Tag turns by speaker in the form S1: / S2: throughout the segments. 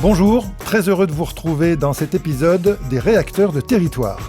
S1: Bonjour, très heureux de vous retrouver dans cet épisode des réacteurs de territoire.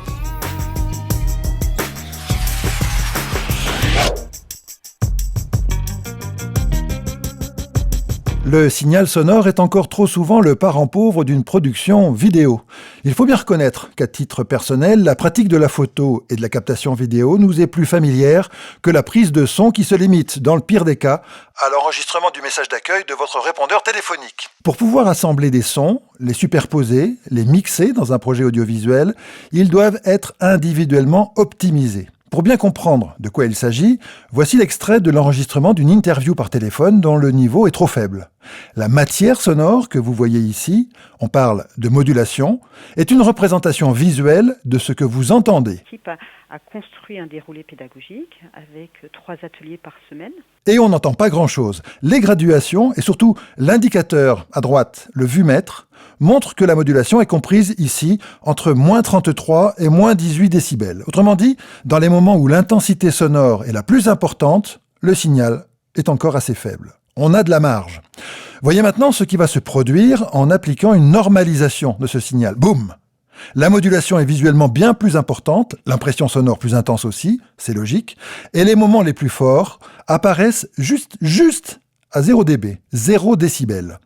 S1: Le signal sonore est encore trop souvent le parent pauvre d'une production vidéo. Il faut bien reconnaître qu'à titre personnel, la pratique de la photo et de la captation vidéo nous est plus familière que la prise de son qui se limite, dans le pire des cas, à l'enregistrement du message d'accueil de votre répondeur téléphonique. Pour pouvoir assembler des sons, les superposer, les mixer dans un projet audiovisuel, ils doivent être individuellement optimisés. Pour bien comprendre de quoi il s'agit, voici l'extrait de l'enregistrement d'une interview par téléphone dont le niveau est trop faible. La matière sonore que vous voyez ici, on parle de modulation, est une représentation visuelle de ce que vous entendez.
S2: L'équipe a construit un déroulé pédagogique avec 3 ateliers par semaine.
S1: Et on n'entend pas grand-chose. Les graduations et surtout l'indicateur à droite, le vumètre, montrent que la modulation est comprise ici entre moins 33 et moins 18 décibels. Autrement dit, dans les moments où l'intensité sonore est la plus importante, le signal est encore assez faible. On a de la marge. Voyez maintenant ce qui va se produire en appliquant une normalisation de ce signal. Boum! La modulation est visuellement bien plus importante, l'impression sonore plus intense aussi, c'est logique, et les moments les plus forts apparaissent juste à 0 dB, 0 décibel.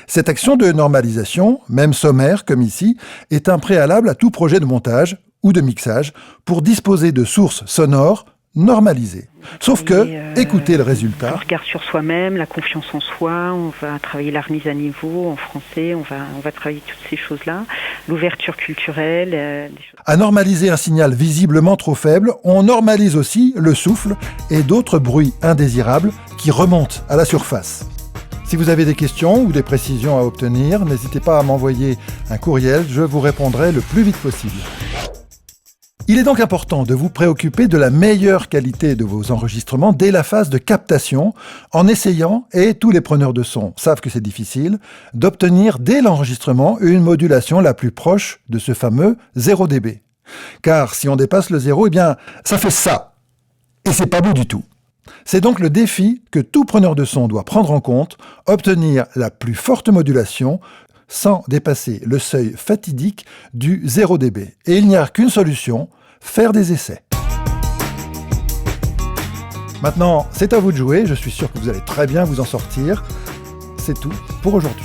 S1: Cette action de normalisation, même sommaire comme ici, est un préalable à tout projet de montage ou de mixage pour disposer de sources sonores normalisées. Sauf que, écoutez le résultat.
S2: On regarde sur soi-même, la confiance en soi, on va travailler la remise à niveau en français, on va travailler toutes ces choses-là, l'ouverture culturelle. Des choses.
S1: À normaliser un signal visiblement trop faible, on normalise aussi le souffle et d'autres bruits indésirables qui remontent à la surface. Si vous avez des questions ou des précisions à obtenir, n'hésitez pas à m'envoyer un courriel, je vous répondrai le plus vite possible. Il est donc important de vous préoccuper de la meilleure qualité de vos enregistrements dès la phase de captation, en essayant, et tous les preneurs de son savent que c'est difficile, d'obtenir dès l'enregistrement une modulation la plus proche de ce fameux 0 dB. Car si on dépasse le 0, eh bien, ça fait ça. Et c'est pas beau du tout. C'est donc le défi que tout preneur de son doit prendre en compte, obtenir la plus forte modulation, sans dépasser le seuil fatidique du 0 dB. Et il n'y a qu'une solution, faire des essais. Maintenant, c'est à vous de jouer, je suis sûr que vous allez très bien vous en sortir. C'est tout pour aujourd'hui.